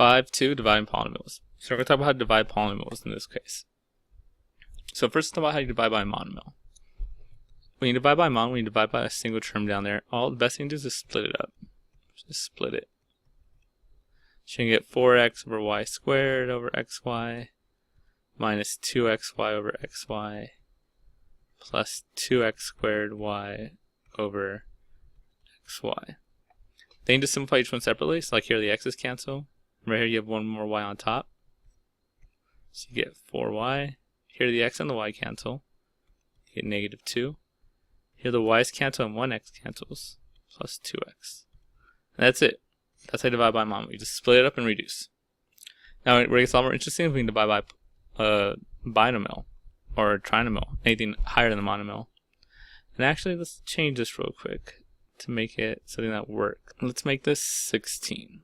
5-2, dividing polynomials. So we're going to talk about how to divide polynomials in this case. So first, let's talk about how you divide by a monomial. When you divide by a monomial, when you divide by a single term down there, all the best thing to do is just split it up. Just split it. So you can get 4x over y squared over xy minus 2xy over xy plus 2x squared y over xy. Then you just simplify each one separately. So like here the x's cancel. Right here you have one more y on top. So you get 4y. Here the x and the y cancel. You get negative 2. Here the y's cancel and 1x cancels. Plus 2x. And that's it. That's how you divide by monomial. You just split it up and reduce. Now where it gets a lot more interesting is we can divide by a binomial or a trinomial. Anything higher than the monomial. And actually let's change this real quick to make it something that works. Let's make this 16.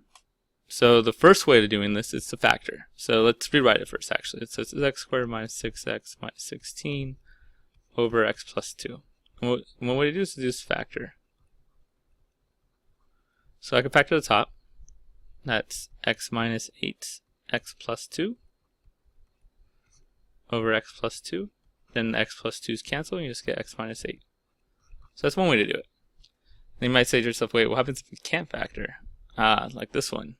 So the first way to doing this is to factor. So let's rewrite it first actually. It says x squared minus 6x minus 16 over x plus 2. And one way to do this is just factor. So I can factor the top. That's x minus 8x plus 2 over x plus 2. Then the x plus 2's cancel and you just get x minus 8. So that's one way to do it. And you might say to yourself, wait, what happens if we can't factor? Like this one.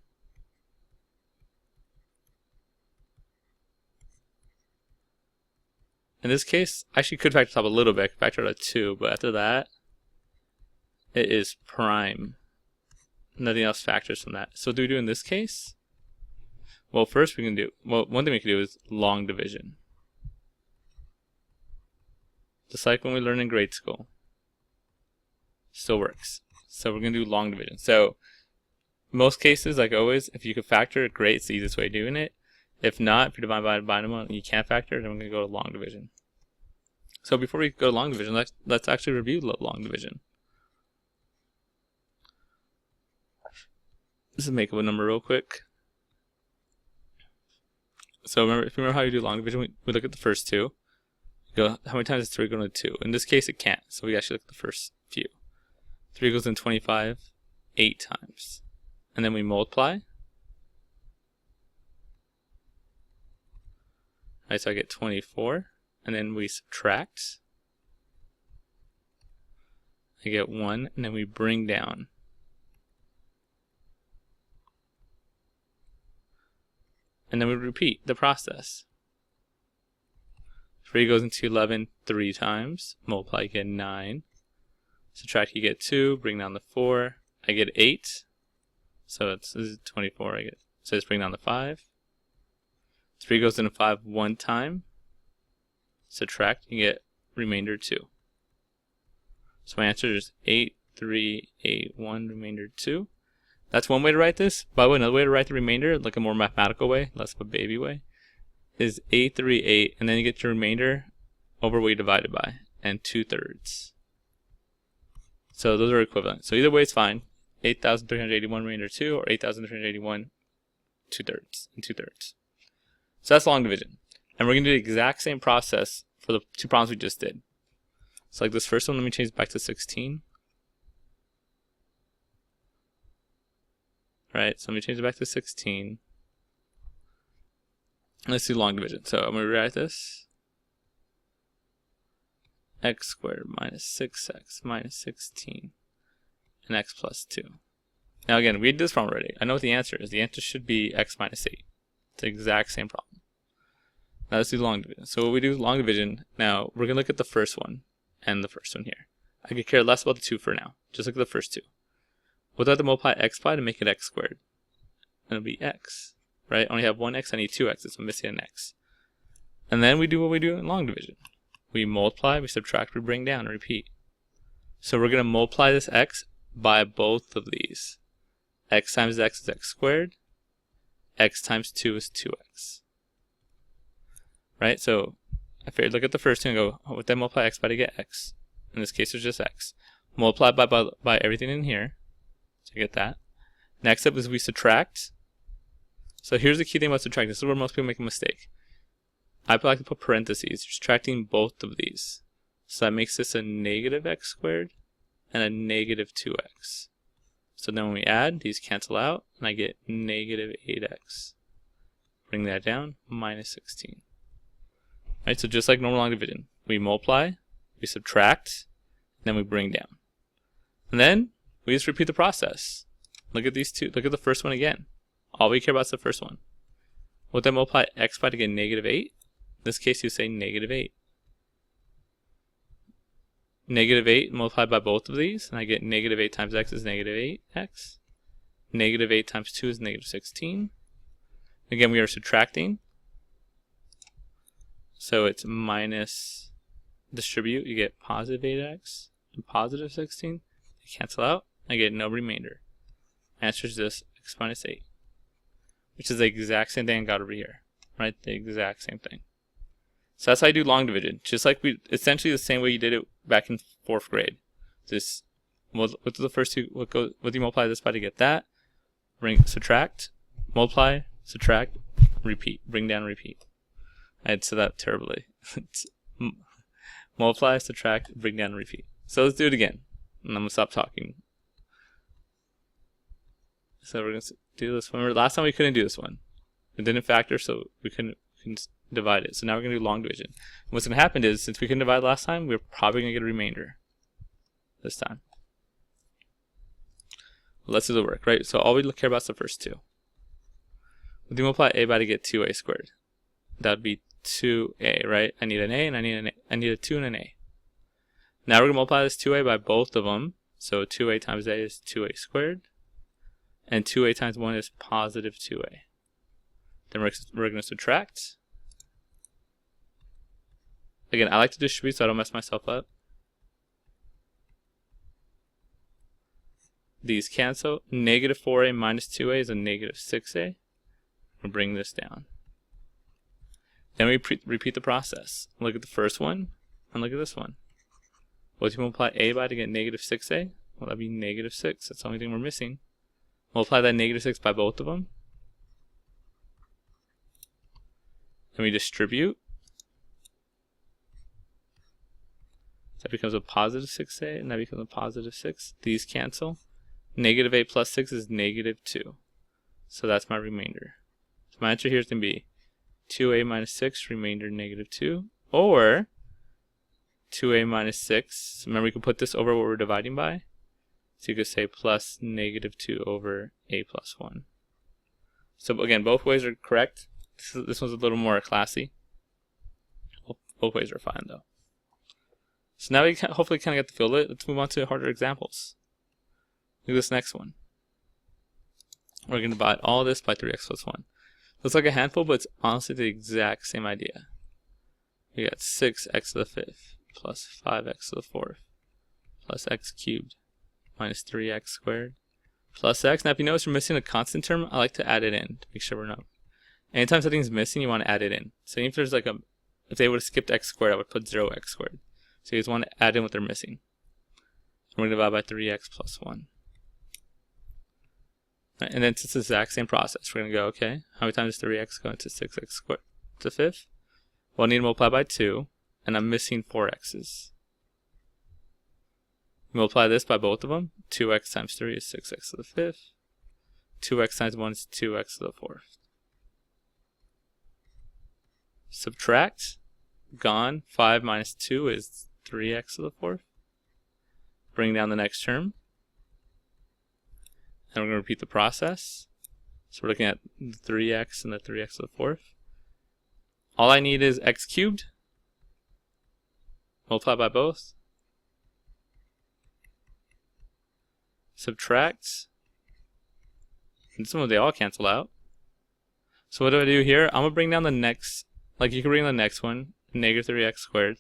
In this case, I actually could factor top a little bit. I could factor out a 2, but after that, it is prime. Nothing else factors from that. So what do we do in this case? Well, first we can do, one thing we can do is long division. Just like when we learned in grade school. Still works. So we're going to do long division. So most cases, like always, if you can factor, great, it's the easiest way of doing it. If not, if you divide by a binomial and you can't factor, then we're going to go to long division. So before we go to long division, let's actually review long division. This is make up a number real quick. So remember, if you remember how you do long division, we look at the first two. Go, how many times is 3 going to 2? In this case, it can't. So we actually look at the first few. 3 goes in 25, 8 times. And then we multiply. Alright, so I get 24. And then we subtract. I get 1. And then we bring down. And then we repeat the process. 3 goes into 11 3 times. Multiply, you get 9. Subtract, you get 2. Bring down the 4. I get 8. So this is 24. So let's bring down the 5. 3 goes into 5 one time. Subtract, you get remainder 2. So my answer is 8, 3, 8, 1, remainder 2. That's one way to write this. By the way, another way to write the remainder, like a more mathematical way, less of a baby way, is 8, 3, 8, and then you get your remainder over what you divided by, and 2/3. So those are equivalent. So either way is fine. 8,381 remainder 2, or 8,381 2/3 and 2/3. So that's long division. And we're going to do the exact same process for the two problems we just did. So like this first one, let me change it back to 16. Right, so let me change it back to 16. Let's do long division. So I'm going to rewrite this. X squared minus 6x minus 16 and x plus 2. Now again, we did this problem already. I know what the answer is. The answer should be x minus 8. It's the exact same problem. Now let's do long division. So what we do is long division. Now we're going to look at the first one and the first one here. I could care less about the 2 for now. Just look at the first two. We'll have to multiply x by to make it x squared. And it'll be x. Right? I only have one x, I need 2 x's, so I'm missing an x. And then we do what we do in long division. We multiply, we subtract, we bring down, and repeat. So we're going to multiply this x by both of these. X times x is x squared. X times 2 is 2x. Right? So I figured look at the first two and go, what did I multiply x by to get x? In this case, it's just x. Multiply by everything in here. So you get that. Next up is we subtract. So here's the key thing about subtracting. This is where most people make a mistake. I like to put parentheses. You're subtracting both of these. So that makes this a negative x squared and a negative 2x. So then when we add, these cancel out, and I get negative 8x. Bring that down, minus 16. Right, so just like normal long division, we multiply, we subtract, then we bring down. And then we just repeat the process. Look at these two. Look at the first one again. All we care about is the first one. What did I multiply x by to get negative 8? In this case, you say negative 8. Negative 8 multiplied by both of these, and I get negative 8 times x is negative 8x. Negative 8 times 2 is negative 16. Again, we are subtracting. So it's minus, distribute, you get positive 8x and positive 16. They cancel out. I get no remainder. Answer is just x minus 8. Which is the exact same thing I got over here. Right? The exact same thing. So that's how you do long division. Just like essentially the same way you did it back in 4th grade. Just, what's the first two, what do you multiply this by to get that? Subtract, multiply, subtract, repeat. Bring down, repeat. I had said that terribly. Multiply, subtract, bring down, repeat. So let's do it again. And I'm going to stop talking. So we're going to do this one. Remember, last time we couldn't do this one. It didn't factor, so we couldn't divide it. So now we're going to do long division. And what's going to happen is, since we couldn't divide last time, we're probably going to get a remainder this time. Let's do the work, right? So all we care about is the first two. We'll multiply a by to get 2a squared. That would be 2a, right? I need an a and I need a 2 and an a. Now we're going to multiply this 2a by both of them. So 2a times a is 2a squared. And 2a times 1 is positive 2a. Then we're going to subtract. Again, I like to distribute so I don't mess myself up. These cancel. Negative 4a minus 2a is a negative 6a. We'll bring this down. Then we repeat the process. Look at the first one, and look at this one. What do you multiply a by to get negative 6a? Well, that'd be negative 6. That's the only thing we're missing. Multiply that negative 6 by both of them. And we distribute. That becomes a positive 6a, and that becomes a positive 6. These cancel. Negative 8 plus 6 is negative 2. So that's my remainder. So my answer here is going to be 2a minus 6, remainder negative 2. Or 2a minus 6. Remember, we can put this over what we're dividing by. So you could say plus negative 2 over a plus 1. So again, both ways are correct. This one's a little more classy. Both ways are fine though. So now we can hopefully kind of get the feel of it. Let's move on to harder examples. Look at this next one. We're going to divide all this by 3x plus 1. Looks like a handful, but it's honestly the exact same idea. We got 6x to the 5th plus 5x to the 4th plus x cubed minus 3x squared plus x. Now if you notice we're missing a constant term, I like to add it in to make sure we're not. Anytime something's missing, you want to add it in. So if there's like if they would have skipped x squared, I would put 0x squared. So you just want to add in what they're missing. We're going to divide by 3x plus 1. Right, and then it's the exact same process. We're going to go, okay, how many times does 3x go into 6x squared to the 5th? Well, I need to multiply by 2, and I'm missing 4x's. Multiply this by both of them. 2x times 3 is 6x to the 5th. 2x times 1 is 2x to the 4th. Subtract. Gone. 5 minus 2 is 3x to the 4th. Bring down the next term. And we're going to repeat the process. So we're looking at the 3x and the 3x to the 4th. All I need is x cubed. Multiply by both. Subtract. And this one, they all cancel out. So what do I do here? I'm going to bring down the next, like you can bring the next one, negative 3x squared.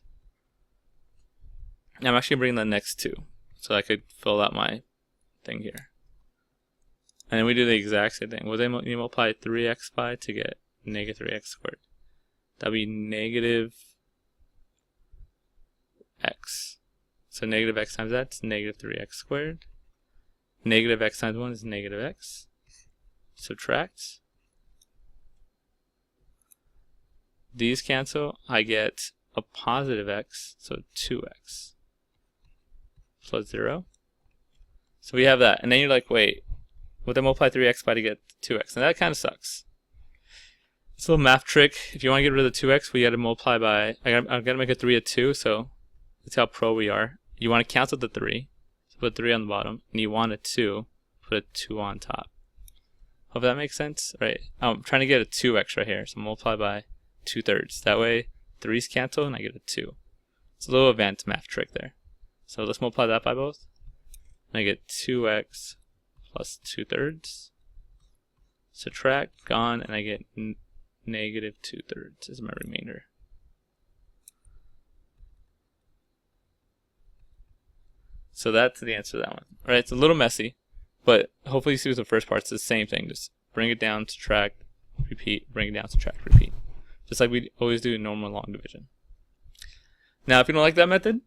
And I'm actually bringing the next two. So I could fill out my thing here. And then we do the exact same thing. What do you multiply 3x by to get negative 3x squared? That would be negative x. So negative x times that is negative 3x squared. Negative x times 1 is negative x. Subtract. These cancel. I get a positive x, so 2x plus 0. So we have that, and then you're like, wait, would I multiply 3x by to get 2x? And that kind of sucks. It's a little math trick. If you want to get rid of the 2x, we got to multiply by, I got to make a 3 a 2, so that's how pro we are. You want to cancel the 3, so put 3 on the bottom, and you want a 2, put a 2 on top. Hope that makes sense? Right. I'm trying to get a 2x right here, so multiply by 2/3. That way, 3's cancel, and I get a 2. It's a little advanced math trick there. So let's multiply that by both. And I get 2x plus 2/3. Subtract, gone, and I get negative 2/3 is my remainder. So that's the answer to that one. Alright, it's a little messy, but hopefully you see with the first part, it's the same thing. Just bring it down, subtract, repeat, bring it down, subtract, repeat. Just like we always do in normal long division. Now, if you don't like that method,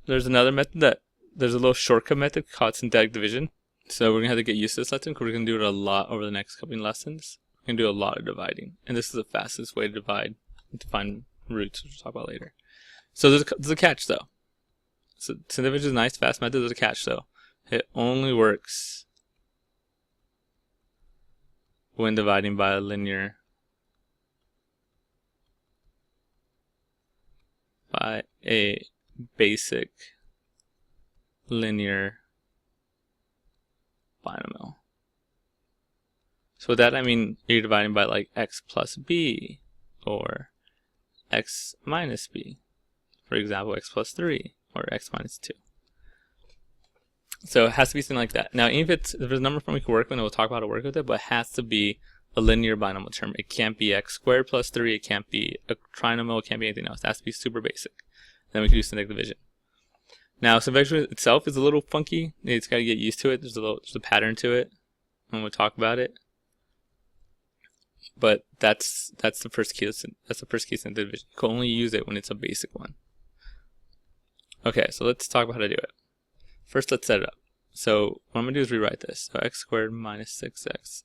there's another method there's a little shortcut method called synthetic division. So we're going to have to get used to this lesson because we're going to do it a lot over the next couple of lessons. We're going to do a lot of dividing. And this is the fastest way to divide and to find roots, which we'll talk about later. So there's a catch, though. So synthetic division is a nice, fast method. There's a catch, though. It only works when dividing by a linear basic linear binomial. So with that I mean you're dividing by like x plus b or x minus b. For example, x plus 3 or x minus 2. So it has to be something like that. Now if there's a number form we can work with, and we'll talk about how to work with it, but it has to be a linear binomial term. It can't be x squared plus 3, it can't be a trinomial, it can't be anything else. It has to be super basic. Then we can do synthetic division. Now, synthetic division itself is a little funky. It's got to get used to it. There's a pattern to it, and we'll talk about it. But that's the first key. That's the first key of synthetic division. You can only use it when it's a basic one. Okay, so let's talk about how to do it. First, let's set it up. So what I'm gonna do is rewrite this. So x squared minus 6x.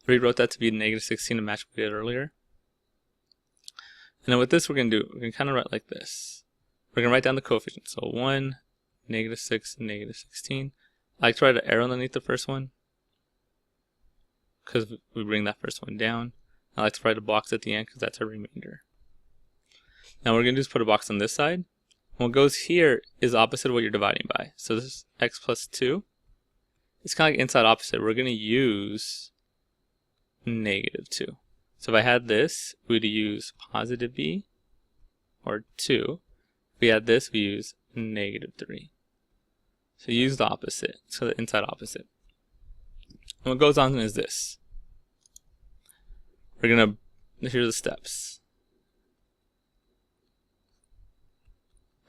I rewrote that to be negative 16 to match what we did earlier. And then with this, we're gonna kind of write like this. We're gonna write down the coefficients. So 1, negative 6, and negative 16. I like to write an arrow underneath the first one because we bring that first one down. I like to write a box at the end because that's our remainder. Now what we're gonna do is put a box on this side. What goes here is opposite of what you're dividing by. So this is x plus 2. It's kind of like inside opposite. We're gonna use negative 2. So if I had this, we'd use positive b or 2. If we had this, we use negative 3. So use the opposite, so the inside opposite. And what goes on is this. Here's the steps.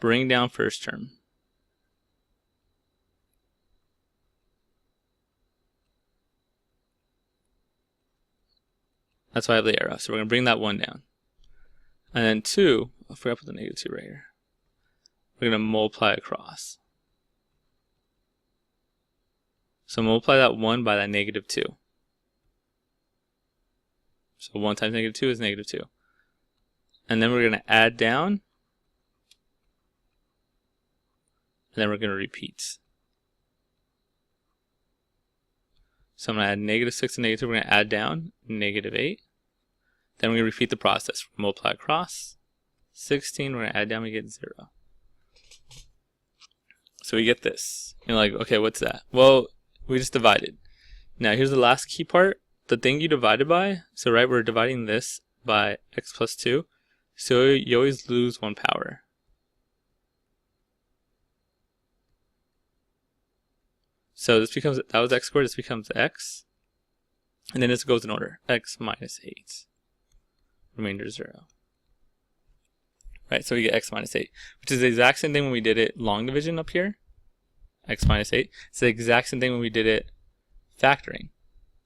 Bring down first term. That's why I have the arrow. So we're going to bring that 1 down. And then 2, I forgot to put the negative 2 right here. We're going to multiply across. So multiply that 1 by that negative 2. So 1 times negative 2 is negative 2. And then we're going to add down. And then we're going to repeat. So I'm going to add negative 6 and negative 2. We're going to add down negative 8. Then we're going to repeat the process. Multiply across. 16, we're going to add down, we get 0. So we get this. You're like, okay, what's that? Well, we just divided. Now here's the last key part. The thing you divided by, so right, we're dividing this by x plus 2. So you always lose 1 power. So this becomes, that was x squared, this becomes x. And then this goes in order. X minus 8. Remainder 0. Right, so we get x minus 8, which is the exact same thing when we did it long division up here. X minus 8. It's the exact same thing when we did it factoring.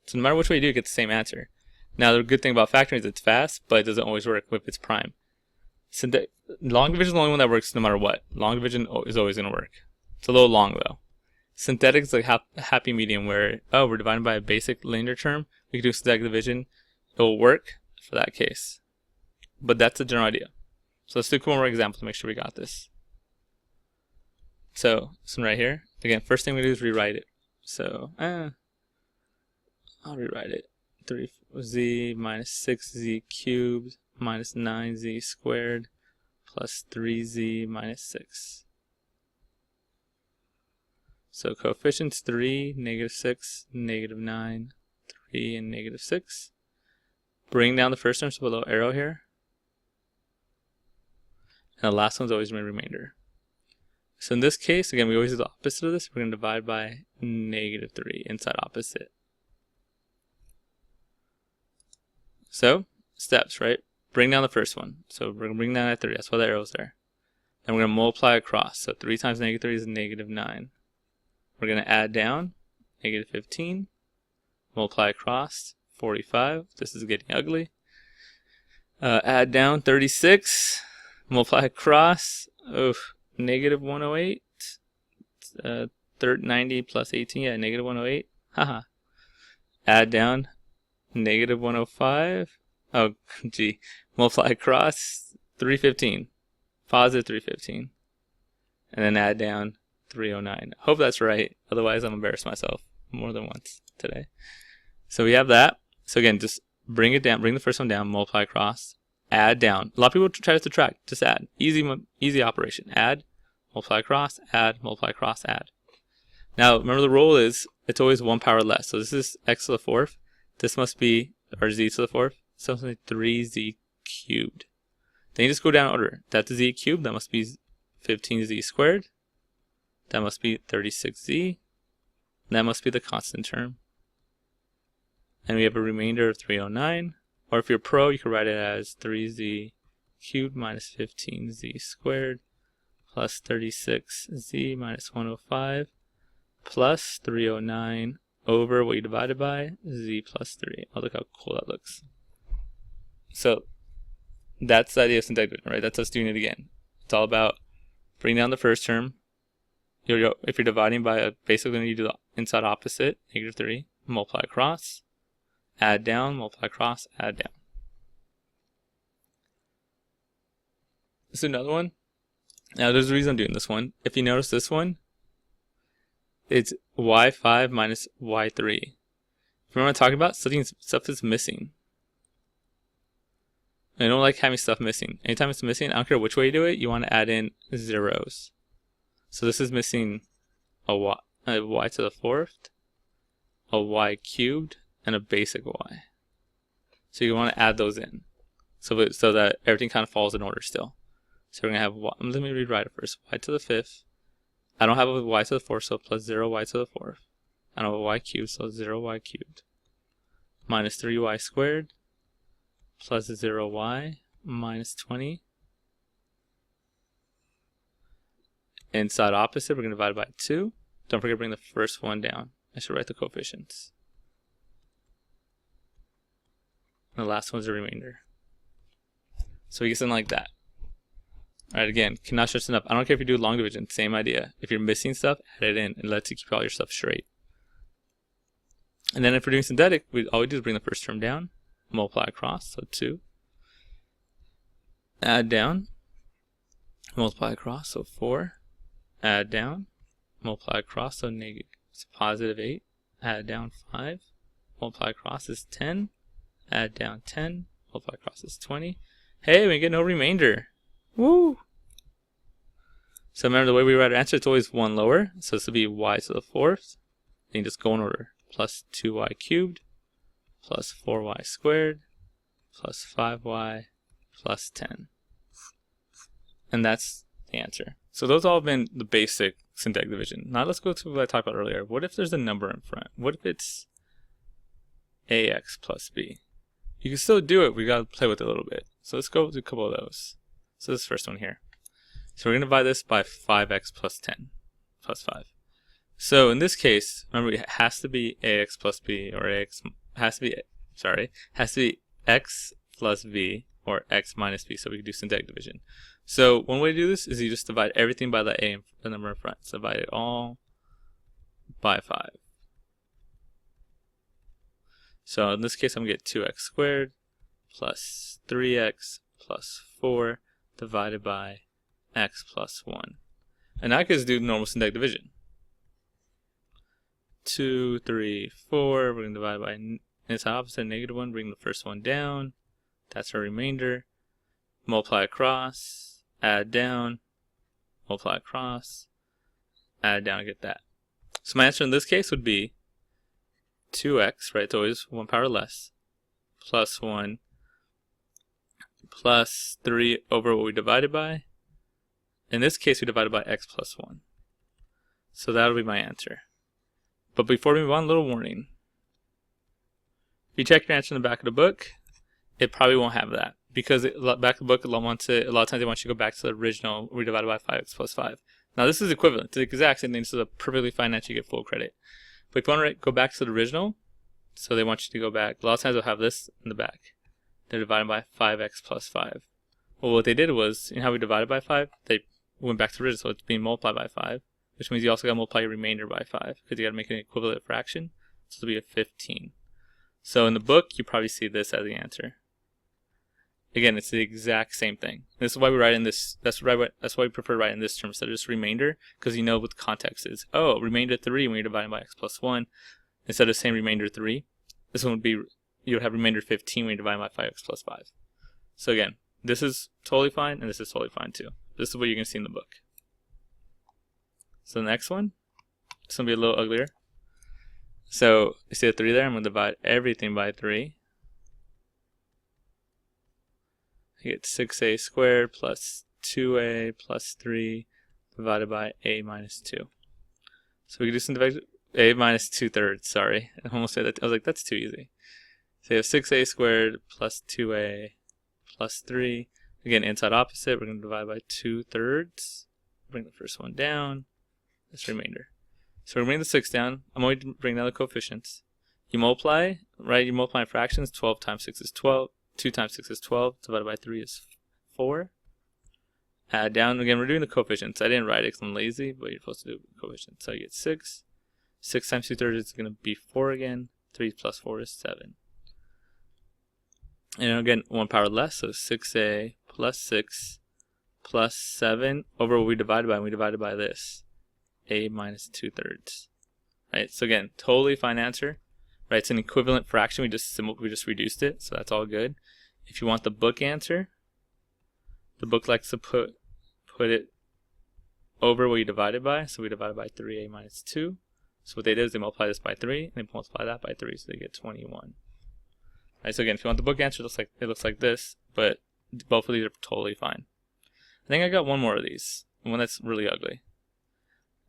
So no matter which way you do, you get the same answer. Now the good thing about factoring is it's fast, but it doesn't always work if it's prime. So long division is the only one that works no matter what. Long division is always going to work. It's a little long though. Synthetic is like a happy medium where, oh, we're dividing by a basic linear term. We can do synthetic division. It will work for that case. But that's the general idea. So let's do one more example to make sure we got this. So this one right here. Again, first thing we do is rewrite it. So, I'll rewrite it. 3z minus 6z cubed minus 9z squared plus 3z minus 6. So coefficients 3, negative 6, negative 9, 3, and negative 6. Bring down the first term, so put a little arrow here. And the last one's always my remainder. So in this case, again, we always do the opposite of this. We're going to divide by negative 3, inside opposite. So, steps, right? Bring down the first one. So we're going to bring down that 3. That's why the arrow's there. Then we're going to multiply across. So 3 times negative 3 is negative 9. We're going to add down negative 15. Multiply across 45. This is getting ugly. Add down 36. Multiply across negative 108. 90 plus 18. Yeah, negative 108. Haha. Add down negative 105. Oh, gee. Multiply across 315. Positive 315. And then add down 309. Hope that's right. Otherwise, I'm embarrassed myself more than once today. So we have that. So again, just bring it down. Bring the first one down. Multiply across. Add down. A lot of people try to subtract. Just add. Easy operation. Add. Multiply across. Add. Multiply across. Add. Now, remember the rule is it's always 1 power less. So this is x to the 4th. This must be, or z to the 4th. So it's like 3z cubed. Then you just go down in order. That's z cubed. That must be 15z squared. That must be 36z. That must be the constant term. And we have a remainder of 309. Or if you're pro, you could write it as 3z cubed minus 15z squared plus 36z minus 105 plus 309 over what you divided by, z plus 3. Oh, look how cool that looks. So that's the idea of syntactic division, right? That's us doing it again. It's all about bring down the first term. If you're dividing by basically you do the inside opposite, negative 3, multiply across, add down, multiply across, add down. This is another one. Now there's a reason I'm doing this one. If you notice this one, it's y5 minus y3. If you remember what I'm talking about, stuff is missing. I don't like having stuff missing. Anytime it's missing, I don't care which way you do it, you want to add in zeros. So this is missing a y to the 4th, a y cubed, and a basic y. So you want to add those in, so that everything kind of falls in order still. So we're going to have y, let me rewrite it first. Y to the 5th. I don't have a y to the 4th, so plus 0 y to the 4th. I don't have a y cubed, so 0 y cubed. Minus 3y squared plus 0y minus 20. Inside opposite, we're going to divide by 2. Don't forget to bring the first one down. I should write the coefficients. And the last one's the remainder. So we get something like that. Alright, again, cannot stress enough. I don't care if you do long division, same idea. If you're missing stuff, add it in. It lets you keep all your stuff straight. And then if we're doing synthetic, all we do is bring the first term down, multiply across, so 2. Add down, multiply across, so 4. Add down, multiply across, so positive 8. Add down 5, multiply across is 10. Add down 10, multiply across is 20. Hey, we get no remainder. Woo! So remember the way we write our answer, it's always 1 lower. So this will be y to the 4th. Then you just go in order. Plus 2y cubed, plus 4y squared, plus 5y, plus 10. And that's the answer. So those all have been the basic syntactic division. Now let's go to what I talked about earlier. What if there's a number in front? What if it's ax plus b? You can still do it. We got to play with it a little bit. So let's go to a couple of those. So this first one here. So we're going to divide this by 5x plus 10 plus 5. So in this case, remember it has to be ax plus b, or has to be x plus v or x minus b, so we can do syntactic division. So one way to do this is you just divide everything by the the number in front. So divide it all by 5. So in this case, I'm going to get 2x squared plus 3x plus 4 divided by x plus 1. And I could just do normal syntactic division. 2, 3, 4. We're going to divide by, it's opposite, -1. Bring the first one down. That's our remainder. Multiply across, add down, multiply across, add down, and get that. So my answer in this case would be 2x, right? It's always 1 power less, plus 1, plus 3 over what we divided by. In this case, we divided by x plus 1. So that'll be my answer. But before we move on, a little warning. If you check your answer in the back of the book, it probably won't have that. Because back of the book, a lot of times they want you to go back to the original, we divided by 5x plus 5. Now this is equivalent to the exact same thing. This is a perfectly fine answer, you get full credit. But if you want to go back to the original, so they want you to go back, a lot of times they'll have this in the back. They're divided by 5x plus 5. Well, what they did was, you know how we divided by 5? They went back to the original, so it's being multiplied by 5. Which means you also got to multiply your remainder by 5. Because you got to make an equivalent fraction. So it'll be a 15. So in the book, you probably see this as the answer. Again, it's the exact same thing. This is why we write in this. That's why we prefer writing this term instead of just remainder, because you know what the context is. Oh, remainder 3 when you're dividing by x plus 1, instead of saying remainder 3, this one would be, you would have remainder 15 when you're dividing by 5x plus 5. So again, this is totally fine, and this is totally fine too. This is what you're gonna see in the book. So the next one, it's gonna be a little uglier. So you see the 3 there. I'm gonna divide everything by 3. I get 6a squared plus 2a plus 3 divided by a minus 2. So we can do some division. A minus 2/3, sorry. I almost said that. I was like, that's too easy. So you have 6a squared plus 2a plus 3. Again, inside opposite, we're going to divide by 2/3. Bring the first one down. This remainder. So we bring the 6 down. I'm going to bring down the coefficients. You multiply, right? You multiply fractions. 12 times 6 is 12. 2 times 6 is 12, divided by 3 is 4. Add down, again, we're doing the coefficients. I didn't write it because I'm lazy, but you're supposed to do coefficients. So you get 6. 6 times 2/3 is going to be 4 again. 3 plus 4 is 7. And again, 1 power less, so 6a plus 6 plus 7 over what we divided by, and we divided by this. A minus 2/3. Right, so again, totally fine answer. Right, it's an equivalent fraction. We just reduced it, so that's all good. If you want the book answer, the book likes to put it over what you divided by. So we divided by 3a minus 2. So what they did is they multiply this by 3, and they multiply that by 3, so they get 21. Right, so again, if you want the book answer, it looks like this, but both of these are totally fine. I think I got one more of these, one that's really ugly.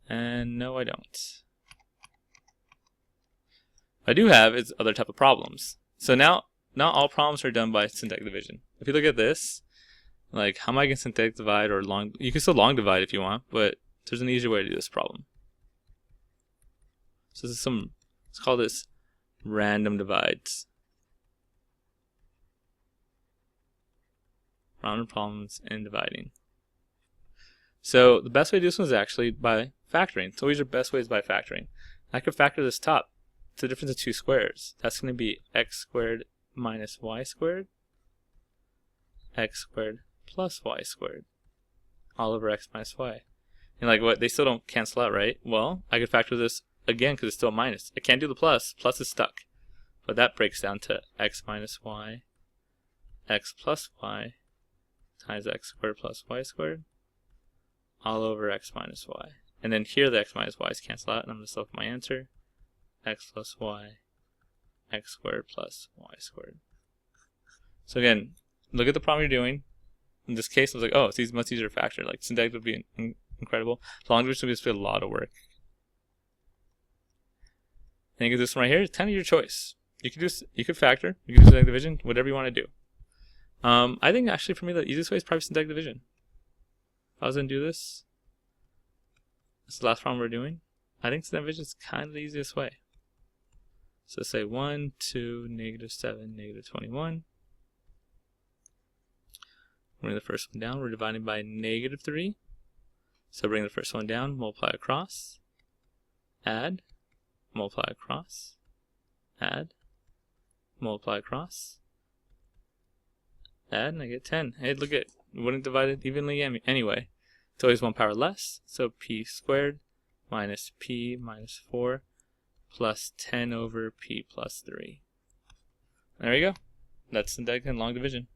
And no, I don't. What I do have is other type of problems. So now, not all problems are done by syntactic division. If you look at this, like how am I going to syntactic divide or long? You can still long divide if you want, but there's an easier way to do this problem. So this is let's call this random divides. Random problems in dividing. So the best way to do this one is actually by factoring. So always your best way is by factoring. I could factor this top. It's the difference of 2 squares. That's going to be x squared minus y squared, x squared plus y squared, all over x minus y. And like what? They still don't cancel out, right? Well, I could factor this again because it's still a minus. I can't do the plus. Plus is stuck. But that breaks down to x minus y, x plus y, times x squared plus y squared, all over x minus y. And then here the x minus y's cancel out, and I'm going to select my answer. X plus y, x squared plus y squared. So again, look at the problem you're doing. In this case, I was like, oh, it's much easier to factor. Like syntactic would be incredible. Long division would just be a lot of work. And you can do this one right here. It's kind of your choice. You could factor. You can do syntactic division. Whatever you want to do. I think actually for me the easiest way is probably syntactic division. If I was going to do this, is the last problem we're doing. I think syntactic division is kind of the easiest way. So say 1, 2, -7, -21. Bring the first one down. We're dividing by -3. So bring the first one down, multiply across, add, multiply across, add, multiply across, add, and I get 10. Hey, look at it. We wouldn't divide it evenly anyway. It's always 1 power less. So p squared minus p minus 4 plus 10 over p plus 3. There you go. That's the deck and long division.